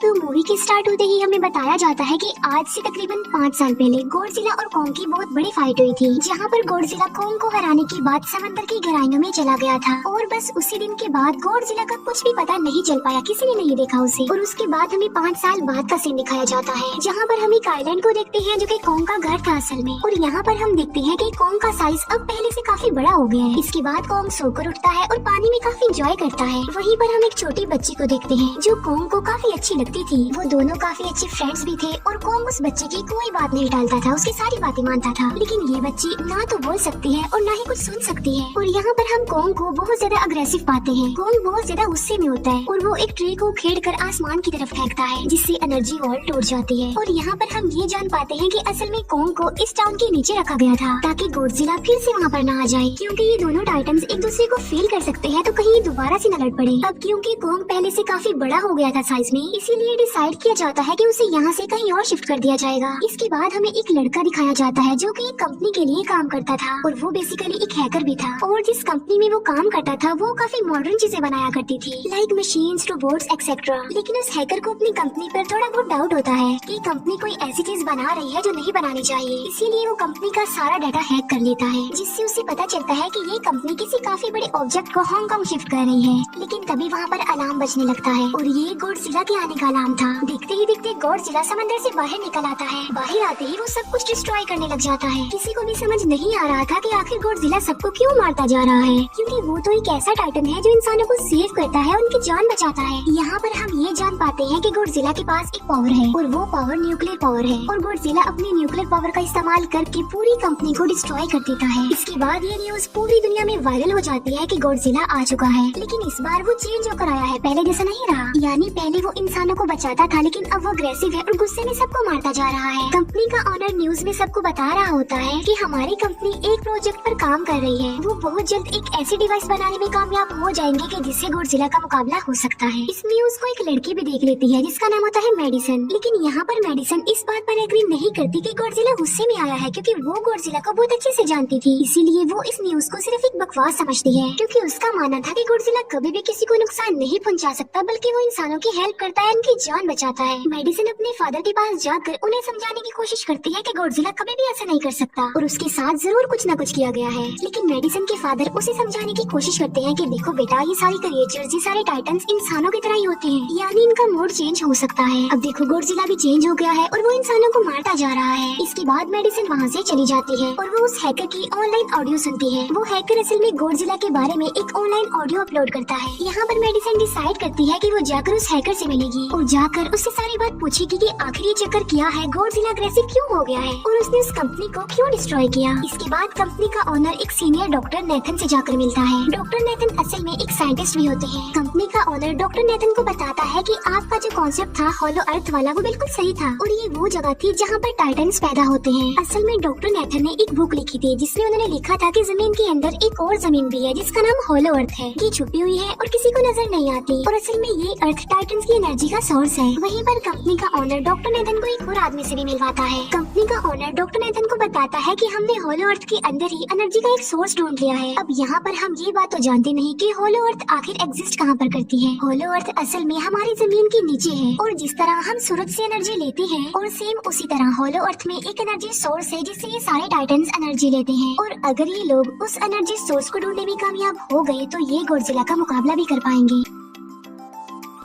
तो मूवी के स्टार्ट होते ही हमें बताया जाता है कि आज से तकरीबन 5 साल पहले गॉडजिला और कॉन्ग की बहुत बड़ी फाइट हुई थी, जहां पर गॉडजिला कॉन्ग को हराने के बाद समंदर की गहराइयों में चला गया था। और बस उसी दिन के बाद गॉडजिला का कुछ भी पता नहीं चल पाया, किसी ने नहीं देखा उसे। और उसके बाद हमें 5 साल बाद का सीन दिखाया जाता है, जहाँ पर हम एक आइलैंड को देखते हैं जो कि कॉन्ग का घर था असल में। और यहाँ पर हम देखते हैं कि कॉन्ग का साइज अब पहले से काफी बड़ा हो गया है। इसके बाद कॉन्ग सोकर उठता है और पानी में काफी एंजॉय करता है। वहीं पर हम एक छोटी बच्ची को देखते हैं जो कॉन्ग को काफी अच्छी लगती थी। वो दोनों काफी अच्छे फ्रेंड्स भी थे और कॉन्ग उस बच्चे की कोई बात नहीं टालता था, उसकी सारी बातें मानता था। लेकिन ये बच्ची ना तो बोल सकती है और ना ही कुछ सुन सकती है। और यहाँ पर हम कॉन्ग को बहुत ज्यादा अग्रेसिव पाते हैं। कॉन्ग बहुत ज्यादा गुस्से में होता है और वो एक ट्री को खेड़ कर आसमान की तरफ फेंकता है, जिससे एनर्जी वॉल टूट जाती है। और यहाँ पर हम ये जान पाते हैं कि असल में कॉन्ग को इस टाउन के नीचे रखा गया था ताकि गॉडजिला फिर से वहाँ पर ना आ जाए, क्योंकि ये दोनों टाइटन्स एक दूसरे को फील कर सकते हैं, तो कहीं ये दोबारा से न लड़ पड़े। अब क्योंकि कॉन्ग पहले से काफी बड़ा हो गया था साइज में, इसीलिए डिसाइड किया जाता है कि उसे यहाँ से कहीं और शिफ्ट कर दिया जाएगा। इसके बाद हमें एक लड़का दिखाया जाता है जो कि एक कंपनी के लिए काम करता था और वो बेसिकली एक हैकर भी था। और जिस कंपनी में वो काम करता था वो काफी मॉडर्न चीजें बनाया करती थी, लाइक मशीन्स, रोबोट्स एक्सेट्रा। लेकिन उस हैकर को अपनी कंपनी पर थोड़ा बहुत डाउट होता है कि कंपनी कोई ऐसी चीज बना रही है जो नहीं बनानी चाहिए। इसीलिए वो कंपनी का सारा डाटा हैक कर लेता है, जिससे उसे पता चलता है कि ये कंपनी किसी काफी बड़े ऑब्जेक्ट को हांगकांग शिफ्ट कर रही है। लेकिन तभी वहाँ पर अलार्म बजने लगता है और ये गॉडजिला के आने का अलार्म था। देखते ही देखते गॉडजिला समंदर से बाहर निकल आता है। बाहर आते ही वो सब कुछ डिस्ट्रॉय करने लग जाता है। किसी को भी समझ नहीं आ रहा था कि आखिर गॉडजिला सबको क्यों मारता जा रहा है, क्योंकि वो तो एक ऐसा टाइटन है जो इंसानों को सेव करता है, उनकी जान बचाता है। यहाँ पर हम ये जान पाते हैं कि गॉडजिला के पास एक पावर है और वो पावर न्यूक्लियर पावर है। और गॉडजिला अपनी न्यूक्लियर पावर का इस्तेमाल करके पूरी कंपनी को डिस्ट्रॉय कर देता है। इसके बाद ये न्यूज पूरी दुनिया में वायरल हो जाती है कि गॉडजिला आ चुका है। लेकिन इस बार वो चेंज होकर आया है, पहले जैसा नहीं रहा। यानी पहले वो इंसानों को बचाता था, लेकिन अब वो अग्रेसिव है और गुस्से में सबको मारता जा रहा है। कंपनी का ऑनर न्यूज में सबको बता रहा होता है कि हमारी कंपनी एक प्रोजेक्ट पर काम कर रही है। वो बहुत जल्द एक ऐसी डिवाइस बनाने में कामयाब हो जाएंगे कि जिससे गॉडजिला का मुकाबला हो सकता है। इस न्यूज को एक लड़की भी देख लेती है जिसका नाम होता है मेडिसन। लेकिन यहाँ पर मेडिसन इस बात पर एग्री नहीं करती कि गॉडजिला गुस्से में आया है, क्योंकि वो गॉडजिला को बहुत अच्छे से जानती थी। इसीलिए वो इस न्यूज को सिर्फ एक बकवास समझती है, क्योंकि उसका मानना था कि गॉडजिला कभी भी किसी को नुकसान नहीं पहुंचा सकता, बल्कि वो इंसानों की हेल्प करता है, उनकी जान बचाता है। मेडिसन अपने फादर के पास जाकर उन्हें समझाने की कोशिश करती है कि गॉडजिला कभी भी ऐसा नहीं कर सकता और उसके साथ जरूर कुछ न कुछ किया गया है। लेकिन मेडिसन के फादर उसे समझाने की कोशिश करते हैं कि देखो बेटा, ये सारे क्रिएचर्स, ये सारे टाइटन्स इंसानों की तरह ही होते हैं, यानी इनका मूड चेंज हो सकता है। अब देखो गॉडजिला भी चेंज हो गया है और वो इंसानों को मारता जा रहा है। इसके बाद मेडिसन वहाँ से चली जाती है और वो उस हैकर की ऑनलाइन ऑडियो सुनती है। वो हैकर असल में गॉडजिला के बारे में एक ऑनलाइन ऑडियो अपलोड करता है। यहाँ पर मेडिसन डिसाइड करती है कि वो जाकर उस हैकर से मिलेगी और जाकर उससे सारी बात पूछेगी कि आखिर ये चक्कर क्या है, गॉडजिला अग्रेसिव क्यों हो गया है और उसने उस कंपनी को क्यों डिस्ट्रॉय किया। इसके बाद कंपनी का ओनर एक सीनियर डॉक्टर नेथन से जाकर मिलता है। डॉक्टर नेथन असल में एक साइंटिस्ट भी होते हैं। कंपनी का ओनर डॉक्टर नेथन को बताता है कि आपका जो कॉन्सेप्ट था हॉलो अर्थ वाला, वो बिल्कुल सही था और ये वो जगह थी जहाँ पर टाइटन्स पैदा होते हैं। असल में डॉक्टर नेथन ने एक बुक लिखी थी जिसमें उन्होंने लिखा था कि जमीन के अंदर एक और जमीन भी है जिसका नाम हॉलो अर्थ है। ये छुपी हुई है और किसी को नजर नहीं आती और असल में ये अर्थ टाइटन्स की एनर्जी का सोर्स है। वहीं पर कंपनी का ओनर डॉक्टर नेथन को एक और आदमी से भी मिलवाता है। कंपनी का ओनर डॉक्टर नेथन को बताता है कि हमने हॉलो अर्थ के अंदर ही एनर्जी का एक सोर्स ढूंढ लिया है। अब यहाँ पर हम ये बात तो जानते नहीं कि हॉलो अर्थ आखिर एग्जिस्ट कहाँ पर करती है। हॉलो अर्थ असल में हमारी जमीन के नीचे है और जिस तरह हम सूरज से एनर्जी लेते हैं और सेम उसी तरह हॉलो अर्थ में एक एनर्जी सोर्स है जिससे ये सारे टाइटन्स एनर्जी लेते हैं। और अगर ये लोग उस एनर्जी सोर्स को ढूंढने में कामयाब हो गए तो ये गॉडजिला का मुकाबला भी कर पाएंगे।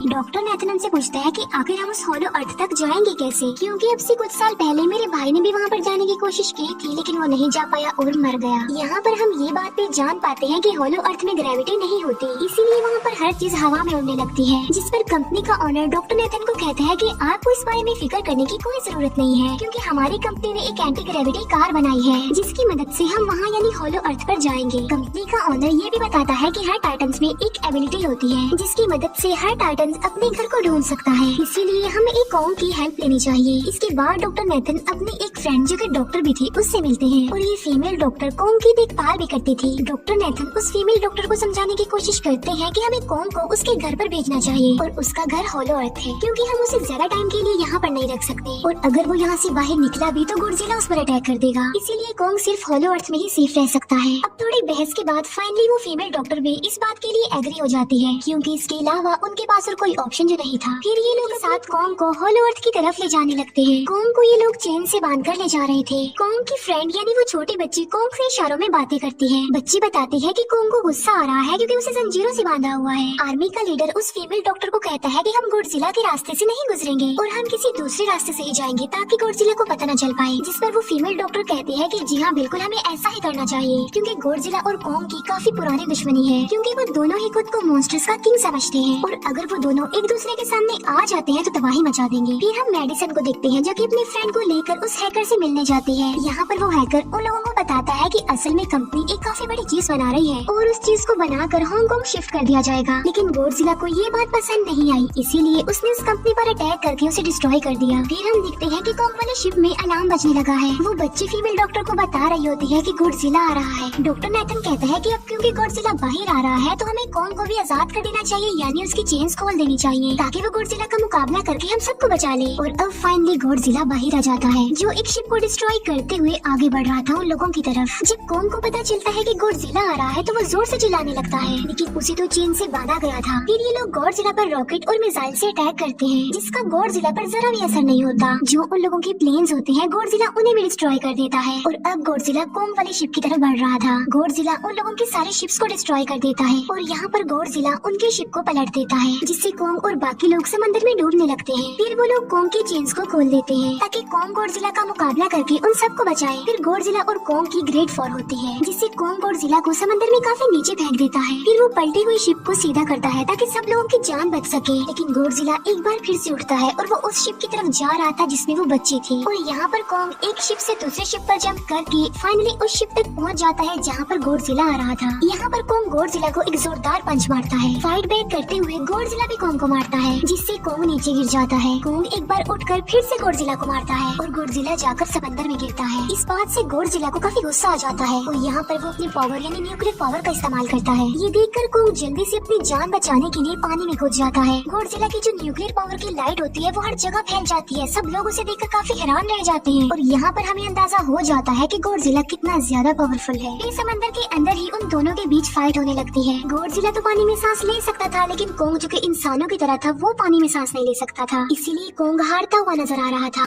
डॉक्टर नेथन से पूछता है कि आखिर हम उस हॉलो अर्थ तक जाएंगे कैसे, क्योंकि अब से कुछ साल पहले मेरे भाई ने भी वहाँ पर जाने की कोशिश की थी, लेकिन वो नहीं जा पाया और मर गया। यहाँ पर हम ये बात भी जान पाते हैं कि हॉलो अर्थ में ग्रेविटी नहीं होती, इसीलिए वहाँ पर हर चीज हवा में उड़ने लगती है। जिस पर कंपनी का ओनर डॉक्टर नेथन को कहता है कि आपको इस बारे में फिक्र करने की कोई जरूरत नहीं है, क्योंकि हमारी कंपनी ने एक एंटी ग्रेविटी कार बनाई है जिसकी मदद से हम वहाँ यानी हॉलो अर्थ पर जाएंगे। कंपनी का ओनर ये भी बताता है कि हर टाइटन्स में एक एबिलिटी होती है जिसकी मदद से हर टाइटन अपने घर को ढूंढ सकता है, इसीलिए हमें एक कॉन्ग की हेल्प लेनी चाहिए। इसके बाद डॉक्टर नेथन अपनी एक फ्रेंड जो कि डॉक्टर भी थी उससे मिलते हैं और ये फीमेल डॉक्टर कॉन्ग की देखभाल भी करती थी। डॉक्टर नेथन उस फीमेल डॉक्टर को समझाने की कोशिश करते हैं कि हमें कॉन्ग को उसके घर पर भेजना चाहिए और उसका घर हॉलो अर्थ है, क्योंकि हम उसे ज्यादा टाइम के लिए यहाँ पर नहीं रख सकते और अगर वो यहाँ से बाहर निकला भी तो गॉडजिला उस पर अटैक कर देगा, इसीलिए कॉन्ग सिर्फ हॉलो अर्थ में ही सेफ रह सकता है। अब थोड़ी बहस के बाद फाइनली वो फीमेल डॉक्टर भी इस बात के लिए एग्री हो जाती है, क्योंकि इसके अलावा उनके पास और कोई ऑप्शन जो नहीं था। फिर ये लोग साथ कॉन्ग को होलो अर्थ की तरफ ले जाने लगते हैं। कॉन्ग को ये लोग चेन से बांध कर ले जा रहे थे। कॉन्ग की फ्रेंड यानी वो छोटी बच्ची कॉन्ग से इशारों में बातें करती है। बच्ची बताती है कि कॉन्ग को गुस्सा आ रहा है क्योंकि उसे जंजीरों से बांधा हुआ है। आर्मी का लीडर उस फीमेल डॉक्टर को कहता है कि हम गॉडजिला के रास्ते से नहीं गुजरेंगे और हम किसी दूसरे रास्ते से ही जाएंगे ताकि गॉडजिला को पता न चल पाए। जिस पर वो फीमेल डॉक्टर कहती है कि जी हाँ बिल्कुल हमें ऐसा ही करना चाहिए क्योंकि गॉडजिला और कॉन्ग की काफी पुरानी दुश्मनी है, क्योंकि वो दोनों ही खुद को मॉन्स्टर्स का किंग समझते हैं और अगर वो दोनों एक दूसरे के सामने आ जाते हैं तो तबाही मचा देंगे। फिर हम मेडिसन को देखते हैं जो कि अपने फ्रेंड को लेकर उस हैकर से मिलने जाती है। यहाँ पर वो हैकर उन लोगों को बताता है कि असल में कंपनी एक काफी बड़ी चीज बना रही है और उस चीज को बनाकर हांगकांग शिफ्ट कर दिया जाएगा। लेकिन गॉडजिला को ये बात पसंद नहीं आई, इसीलिए उसने उस कंपनी पर अटैक करके उसे डिस्ट्रॉय कर दिया। फिर हम देखते हैं कि कॉन्ग वाले शिप में अलार्म बजने लगा है। वो बच्ची फीमेल डॉक्टर को बता रही होती है कि गॉडजिला आ रहा है। डॉक्टर नेथन कहता है कि अब क्योंकि गॉडजिला बाहर आ रहा है तो हमें कॉन्ग को भी आजाद कर देना चाहिए, यानी उसकी चेन्स खोल देनी चाहिए ताकि वो गॉडजिला का मुकाबला करके हम सबको बचा ले। और अब फाइनली गॉडजिला बाहर आ जाता है जो एक शिप को डिस्ट्रॉय करते हुए आगे बढ़ रहा था उन लोगों की तरफ। जब कॉन्ग को पता चलता है कि गॉडजिला आ रहा है तो वो जोर से चिल्लाने लगता है, लेकिन उसे तो चेन से बांधा गया था। फिर ये लोग गॉडजिला पर रॉकेट और मिसाइल से अटैक करते हैं जिसका गॉडजिला पर जरा भी असर नहीं होता। जो उन लोगों के प्लेन्स होते हैं गॉडजिला उन्हें भी डिस्ट्रॉय कर देता है। और अब गॉडजिला कॉन्ग वाली शिप की तरफ बढ़ रहा था। गॉडजिला उन लोगों के सारे शिप्स को डिस्ट्रॉय कर देता है और यहाँ पर गॉडजिला उनके शिप को पलट देता है जिससे कॉन्ग और बाकी लोग समंदर में डूबने लगते हैं। फिर वो लोग कॉन्ग की चेन्स को खोल देते हैं ताकि कॉन्ग गॉडजिला का मुकाबला करके उन सबको बचाए। फिर गॉडजिला और कॉन्ग की ग्रेट वॉर होती है जिससे कॉन्ग गॉडजिला को समंदर में काफी नीचे फेंक देता है। फिर वो पलटी हुई शिप को सीधा करता है ताकि सब लोगों की जान बच सके। लेकिन गॉडजिला एक बार फिर से उठता है और वो उस शिप की तरफ जा रहा था जिसमें वो बच्ची थी। और यहाँ पर कॉन्ग एक शिप से दूसरे शिप पर जंप करके फाइनली उस शिप तक पहुँच जाता है जहाँ पर गॉडजिला आ रहा था। यहाँ पर कॉन्ग गॉडजिला को एक जोरदार पंच मारता है। फाइट बैक करते हुए गॉडजिला भी कॉन्ग को मारता है जिससे कॉन्ग नीचे गिर जाता है। कॉन्ग एक बार उठकर फिर से गॉडजिला को मारता है और गॉडजिला जाकर समंदर में गिरता है। इस बात से गॉडजिला को काफी गुस्सा आ जाता है और यहाँ पर वो अपनी पावर यानी न्यूक्लियर पावर का इस्तेमाल करता है। ये देखकर कॉन्ग जल्दी से अपनी जान बचाने के लिए पानी में कूद जाता है। गॉडजिला की जो न्यूक्लियर पावर की लाइट होती है वो हर जगह फैल जाती है। सब लोग उसे देखकर काफी हैरान रह जाते हैं और यहाँ पर हमें अंदाजा हो जाता है कि गॉडजिला कितना ज्यादा पावरफुल है। फिर समंदर के अंदर ही उन दोनों के बीच फाइट होने लगती है। गॉडजिला तो पानी में सांस ले सकता था लेकिन कॉन्ग जो कि इंसानों की तरह था वो पानी में सांस नहीं ले सकता था, इसीलिए कॉन्ग हारता हुआ नजर आ रहा था।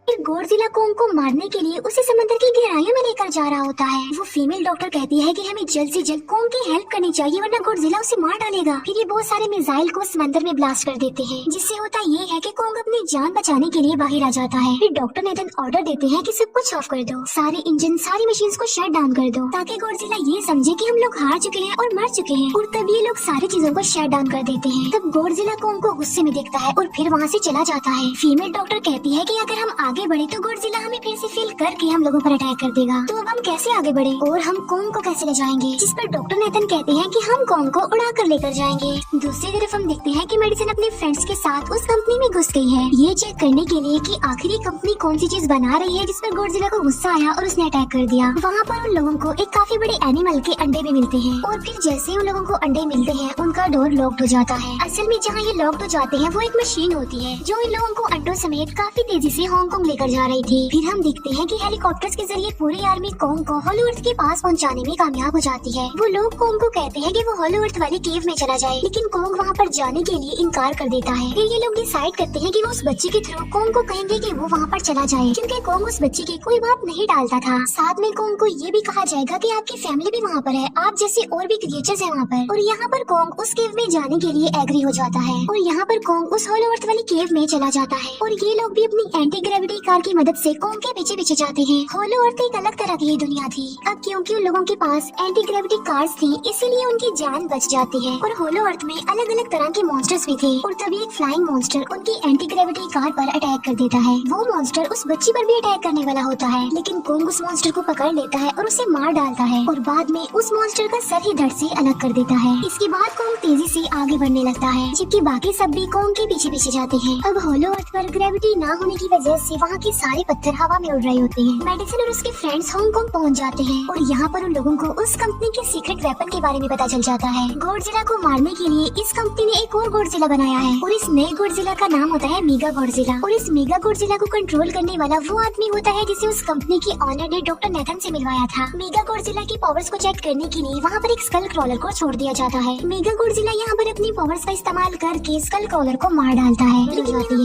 फिर गॉडजिला कॉन्ग को मारने के लिए उसे समंदर की गहराइयों में लेकर जा रहा होता है। वो फीमेल डॉक्टर कहती है कि हमें जल्द से जल्द कॉन्ग की हेल्प करनी चाहिए वरना गॉडजिला उसे मार डालेगा। फिर ये बहुत सारे मिसाइल को समंदर में ब्लास्ट कर देते हैं जिससे होता ये है कि कॉन्ग अपनी जान बचाने के लिए बाहर आ जाता है। फिर डॉक्टर नेथन ऑर्डर देते हैं कि सब कुछ ऑफ कर दो, सारे इंजन सारी मशीन को शट डाउन कर दो ताकि गॉडजिला ये समझे कि हम लोग हार चुके हैं और मर चुके हैं। और तब ये लोग सारी चीजों को शट डाउन कर देते हैं। तब गॉडजिला कॉन्ग को गुस्से में देखता है और फिर वहाँ से चला जाता है। फीमेल डॉक्टर कहती है कि अगर हम आगे बढ़े तो गॉडजिला हमें फिर से फील करके हम लोगों पर अटैक कर देगा, तो अब हम कैसे आगे बढ़े और हम कॉन्ग को कैसे ले जाएंगे। जिस पर डॉक्टर नेथन कहते हैं कि हम कॉन्ग को उड़ा कर लेकर जाएंगे। दूसरी तरफ हम देखते हैं कि मेडिसन अपने फ्रेंड्स के साथ उस कंपनी में घुस गई है ये चेक करने के लिए कि आखिर कंपनी कौन सी चीज बना रही है जिस पर गॉडजिला को गुस्सा आया और उसने अटैक कर दिया। वहाँ पर उन लोगों को एक काफी बड़े एनिमल के अंडे भी मिलते हैं और फिर जैसे उन लोगों को अंडे मिलते हैं उनका डोर लॉक्ड हो जाता है। असल में जहाँ ये लॉक्ड हो जाते हैं वो एक मशीन होती है जो इन लोगों को अंडों समेत काफी तेजी से हांगकांग लेकर जा रही थी। फिर हम देखते हैं कि हेलीकॉप्टर्स के जरिए पूरी आर्मी कॉन्ग को होलो अर्थ के पास पहुंचाने में कामयाब हो जाती है। वो लोग कॉन्ग को कहते हैं कि वो होलो अर्थ वाली केव में चला जाए, लेकिन कॉन्ग वहाँ पर जाने के लिए इनकार कर देता है। फिर ये लोग डिसाइड करते हैं कि वो उस बच्ची के थ्रू कॉन्ग को कहेंगे कि वो वहाँ पर चला जाए क्योंकि कॉन्ग उस बच्ची की कोई बात नहीं डालता था। साथ में कॉन्ग को ये भी कहा जाएगा कि आपकी फैमिली भी वहाँ पर है, आप जैसे और भी क्रिएचर्स है वहाँ पर। और यहाँ पर कॉन्ग उस केव में जाने के लिए एग्री हो जाता है और यहाँ पर कॉन्ग उस होलो अर्थ वाली केव में चला जाता है और ये लोग भी अपनी एंटी ग्रेविटी कार की मदद से कॉन्ग के पीछे पीछे जाते हैं। होलो अर्थ एक अलग तरह की दुनिया थी। अब क्योंकि उन लोगों के पास एंटी ग्रेविटी कार्स थी इसीलिए उनकी जान बच जाती है। और होलो अर्थ में अलग अलग तरह के मॉन्स्टर्स भी थे और तभी एक फ्लाइंग मॉन्स्टर उनकी एंटी ग्रेविटी कार पर अटैक कर देता है। वो मॉन्स्टर उस बच्ची पर भी अटैक करने वाला होता है लेकिन कॉन्ग उस मॉन्स्टर को पकड़ लेता है और उसे मार डालता है और बाद में उस मॉन्स्टर का सर ही धड़ से अलग कर देता है। इसके बाद कॉन्ग तेजी से आगे बढ़ने लगता है जबकि बाकी सब भी कॉन्ग के पीछे पीछे जाते हैं। अब होलो अर्थ पर ग्रेविटी ना होने की वजह से वहाँ बाकी सारे पत्थर हवा में उड़ रहे होते हैं। मेडिसिन और उसके फ्रेंड्स हांगकांग पहुंच जाते हैं और यहाँ पर उन लोगों को उस कंपनी के सीक्रेट वेपन के बारे में पता चल जाता है। गॉडजिला को मारने के लिए इस कंपनी ने एक और गॉडजिला बनाया है और इस नए गॉडजिला का नाम होता है मेगा गॉडजिला। और इस मेगा गॉडजिला को कंट्रोल करने वाला वो आदमी होता है जिसे उस कंपनी की ऑनर ने डॉक्टर नेथन से मिलवाया था। मेगा गॉडजिला की पावर्स को चेक करने के लिए वहाँ पर एक स्कल क्रॉलर को छोड़ दिया जाता है। मेगा गॉडजिला यहाँ पर अपनी पावर्स का इस्तेमाल करके स्कल क्रॉलर को मार डालता है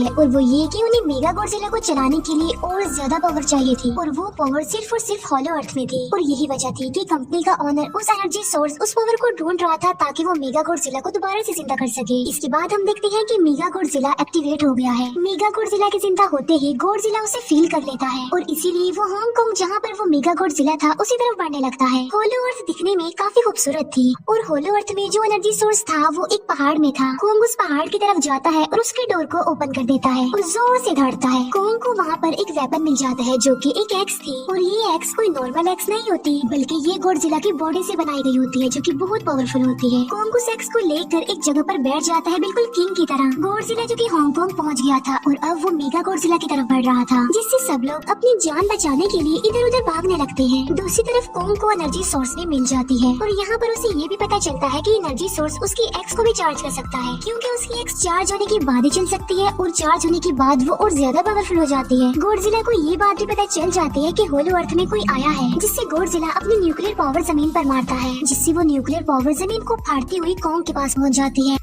और वो ये कि उन्हें मेगा गॉडजिला को चलाने के लिए और ज्यादा पावर चाहिए थी और वो पावर सिर्फ और सिर्फ हॉलो अर्थ में थी। और यही वजह थी कि कंपनी का ऑनर उस एनर्जी सोर्स उस पावर को ढूंढ रहा था ताकि वो मेगा गॉडजिला को दोबारा से जिंदा कर सके। इसके बाद हम देखते हैं कि मेगा गॉडजिला एक्टिवेट हो गया है। मेगा गॉडजिला के जिंदा होते ही गॉडजिला उसे फील कर लेता है और इसीलिए वो हांगकांग जहाँ पर वो मेगा गॉडजिला था उसी तरफ बढ़ने लगता है। होलो अर्थ दिखने में काफी खूबसूरत थी और होलो अर्थ में जो एनर्जी सोर्स था वो एक पहाड़ में था। कोंग उस पहाड़ की तरफ जाता है और उसके डोर को ओपन कर देता है और जोर से धड़ता है। कोंग को वहाँ पर एक वेपन मिल जाता है जो कि एक एक्स थी और ये एक्स कोई नॉर्मल एक्स नहीं होती बल्कि ये गॉडजिला की बॉडी से बनाई गई होती है जो कि बहुत पावरफुल होती है। कोंग उस एक्स को लेकर एक जगह पर बैठ जाता है बिल्कुल किंग की तरह। गॉडजिला जो कि हांगकांग पहुंच गया था और अब वो मेगा गॉडजिला की तरफ बढ़ रहा था जिससे सब लोग अपनी जान बचाने के लिए इधर उधर भागने लगते हैं। दूसरी तरफ कोंग को एनर्जी सोर्स भी मिल जाती है और यहाँ पर उसे ये भी पता चलता है कि एनर्जी सोर्स उसकी एक्स को भी चार्ज कर सकता है क्योंकि उसकी एक्स चार्ज होने के बाद ही चल सकती है और चार्ज होने के बाद वो और ज्यादा पावरफुल हो जाती है। गॉडजिला को ये बात भी पता चल जाती है कि होलो अर्थ में कोई आया है जिससे गॉडजिला अपनी न्यूक्लियर पावर जमीन पर मारता है जिससे वो न्यूक्लियर पावर जमीन को फाड़ती हुई कोंग के पास पहुँच जाती है।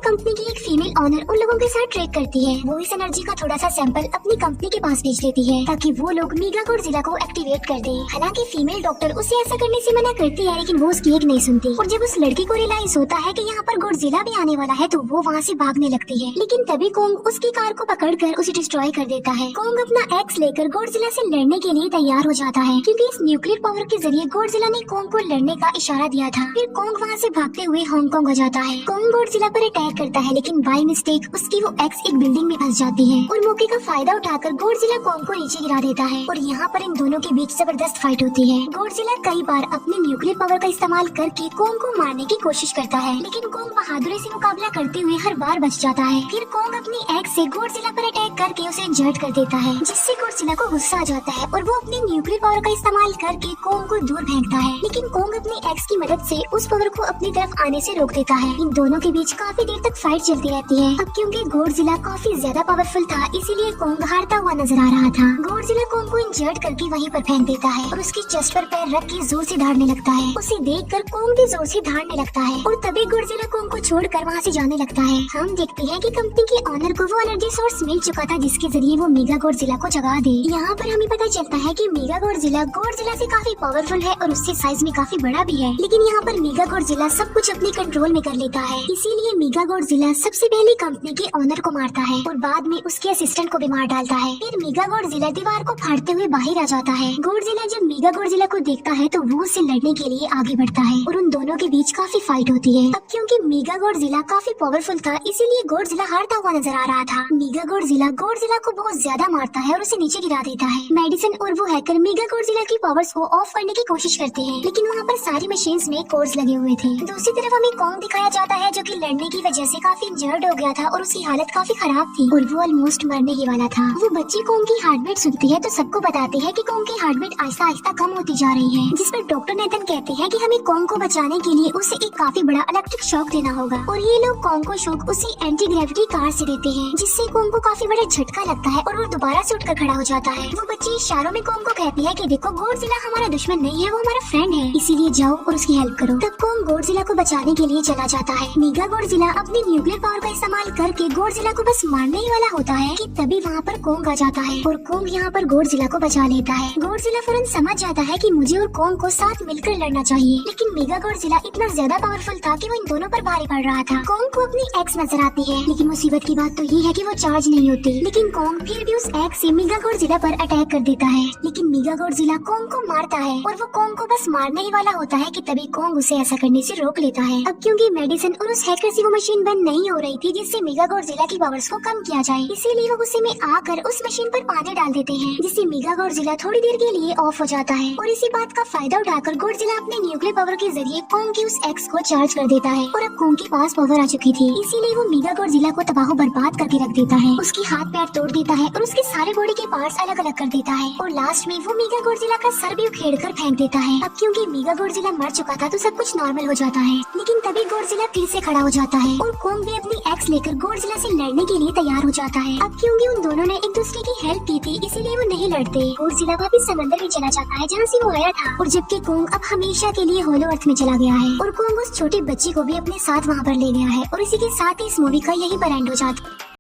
कंपनी की एक फीमेल ऑनर उन लोगों के साथ ट्रेक करती है। वो इस एनर्जी का थोड़ा सा सैंपल अपनी कंपनी के पास भेज देती है ताकि वो लोग मेगा गॉडजिला को एक्टिवेट कर दें। हालांकि फीमेल डॉक्टर उसे ऐसा करने से मना करती है लेकिन वो उसकी एक नहीं सुनती और जब उस लड़की को रियलाइज होता है कि यहाँ पर गॉडजिला भी आने वाला है तो वो वहाँ से भागने लगती है। लेकिन तभी कोंग उसकी कार को पकड़कर उसे डिस्ट्रॉय कर देता है। कोंग अपना एक्स लेकर गॉडजिला से लड़ने के लिए तैयार हो जाता है क्योंकि इस न्यूक्लियर पावर के जरिए गॉडजिला ने कोंग को लड़ने का इशारा दिया था। फिर कोंग वहाँ से भागते हुए हांगकांग हो जाता है। कोंग गॉडजिला पर अटैक करता है लेकिन बाय मिस्टेक उसकी वो एक्स एक बिल्डिंग में फंस जाती है और मौके का फायदा उठाकर गॉडजिला कोंग को नीचे गिरा देता है और यहाँ पर इन दोनों के बीच जबरदस्त फाइट होती है। गॉडजिला कई बार अपने न्यूक्लियर पावर का इस्तेमाल करके कोंग को मारने की कोशिश करता है लेकिन कोंग बहादुरी से मुकाबला करते हुए हर बार बच जाता है। फिर कोंग अपनी एक्स से गॉडजिला पर अटैक करके उसे इंजर्ड कर देता है जिससे गॉडजिला को गुस्सा आ जाता है और वो अपनी न्यूक्लियर पावर का इस्तेमाल करके कोंग को दूर फेंकता है लेकिन कोंग अपनी एक्स की मदद से उस पावर को अपनी तरफ आने से रोक देता है। इन दोनों के बीच काफी देर तक फाइट चलती रहती है। अब क्योंकि गॉडजिला काफी ज्यादा पावरफुल था इसीलिए कोंग हारता हुआ नजर आ रहा था। गॉडजिला कोंग को इंजर्ड करके वहीं पर फेंक देता है और उसकी चेस्ट पर पैर रख के जोर से धाड़ने लगता है। उसे देखकर कोंग भी जोर से धाड़ने लगता है और तभी गॉडजिला कोंग को छोड़कर वहाँ से जाने लगता है। हम देखते हैं कि कंपनी के ऑनर को वो एनर्जी सोर्स मिल चुका था जिसके जरिए वो मेगा गॉडजिला को जगा दे। यहाँ पर हमें पता चलता है कि मेगा गॉडजिला से काफी पावरफुल है और उससे साइज में काफी बड़ा भी है लेकिन यहाँ पर मेगा गॉडजिला सब कुछ अपने कंट्रोल में कर लेता है। इसीलिए मेगा गॉडजिला सबसे पहले कंपनी के ऑनर को मारता है और बाद में उसके असिस्टेंट को भी मार डालता है। फिर मेगा गॉडजिला दीवार को फाड़ते हुए बाहर आ जाता है। गॉडजिला जब मेगा गॉडजिला को देखता है तो वो उससे लड़ने के लिए आगे बढ़ता है और उन दोनों के बीच काफी फाइट होती है। अब क्योंकि मेगा गॉडजिला काफी पावरफुल था इसीलिए गॉडजिला हारता हुआ नजर आ रहा था। मेगा गॉडजिला को बहुत ज्यादा मारता है और उसे नीचे गिरा देता है। मेडिसिन और वो हैकर मेगा गॉडजिला की पावर्स को ऑफ करने की कोशिश करते हैं लेकिन वहाँ पर सारी मशीन्स में कोड्स लगे हुए थे। दूसरी तरफ हमें कोंग दिखाया जाता है जो कि लड़ने की वजह से काफी इंजर्ड हो गया था और उसकी हालत काफी खराब थी और वो ऑलमोस्ट मरने ही वाला था। वो बच्ची कोंग की हार्ट बीट सुनती है तो सबको बताते हैं कि कोंग की हार्ट बीट आहिस्ता आहिस्ता कम होती जा रही है जिस पर डॉक्टर नेथन कहते हैं कि हमें कोंग को बचाने के लिए उसे एक काफी बड़ा इलेक्ट्रिक शॉक देना होगा और ये लोग कोंग को शॉक उसी एंटी ग्रेविटी कार से देते हैं जिससे कोंग को काफी बड़ा झटका लगता है और वो दोबारा से उठकर खड़ा हो जाता है। वो बच्ची इशारों में कोंग को कहती है कि देखो गॉडजिला हमारा दुश्मन नहीं है, वो हमारा फ्रेंड है, इसीलिए जाओ और उसकी हेल्प करो। तब कोंग गॉडजिला को बचाने के लिए चला जाता है। मेगा गॉडजिला अपनी न्यूक्लियर पावर का इस्तेमाल करके गॉडजिला को बस मारने ही वाला होता है कि तभी वहाँ पर कोंग आ जाता है और कोंग यहाँ पर गॉडजिला को बचा लेता है। गॉडजिला फौरन समझ जाता है कि मुझे और कोंग को साथ मिलकर लड़ना चाहिए, लेकिन मेगा गॉडजिला इतना ज्यादा पावरफुल था कि वो इन दोनों पर भारी पड़ रहा था। कोंग को अपनी एक्स नजर आती है, लेकिन मुसीबत की बात तो ये है कि वो चार्ज नहीं होती। लेकिन कोंग फिर भी उस एक्स से मेगा गॉडजिला पर अटैक कर देता है, लेकिन मेगा गॉडजिला कोंग को मारता है और वो कोंग को बस मारने ही वाला होता है कि तभी कोंग उसे ऐसा करने से रोक लेता है। अब क्योंकि मेडिसिन और उस हैकर से वो मशीन मशीन बंद नहीं हो रही थी जिससे मेगा गॉडजिला की पावर्स को कम किया जाए, इसीलिए वो गुस्से में आकर उस मशीन पर पानी डाल देते हैं, जिससे मेगा गॉडजिला थोड़ी देर के लिए ऑफ हो जाता है। और इसी बात का फायदा उठाकर गॉडजिला अपने न्यूक्लियर पावर के जरिए कोंग की उस एक्स को चार्ज कर देता है और अब कोंग के पास पावर आ चुकी थी, इसीलिए वो मेगा गॉडजिला को तबाह बर्बाद करके रख देता है, उसकी हाथ पैर तोड़ देता है और उसके सारे बॉडी के पार्ट्स अलग अलग कर देता है और लास्ट में वो मेगा गॉडजिला का सर भी उखेड़ कर फेंक देता है। अब क्योंकि मेगा गॉडजिला मर चुका था तो सब कुछ नॉर्मल हो जाता है, लेकिन तभी गॉडजिला फिर से खड़ा हो जाता है और कोंग भी अपनी एक्स लेकर गॉडजिला से लड़ने के लिए तैयार हो जाता है। अब क्योंकि उन दोनों ने एक दूसरे की हेल्प की थी इसीलिए वो नहीं लड़ते। गॉडजिला वापस समंदर में चला जाता है जहाँ से वो आया था, और जबकि कोंग अब हमेशा के लिए होलो अर्थ में चला गया है और कोंग उस छोटे बच्चे को भी अपने साथ वहाँ पर ले गया है। और इसी के साथ ही इस मूवी का यही पर एंड हो जाता है।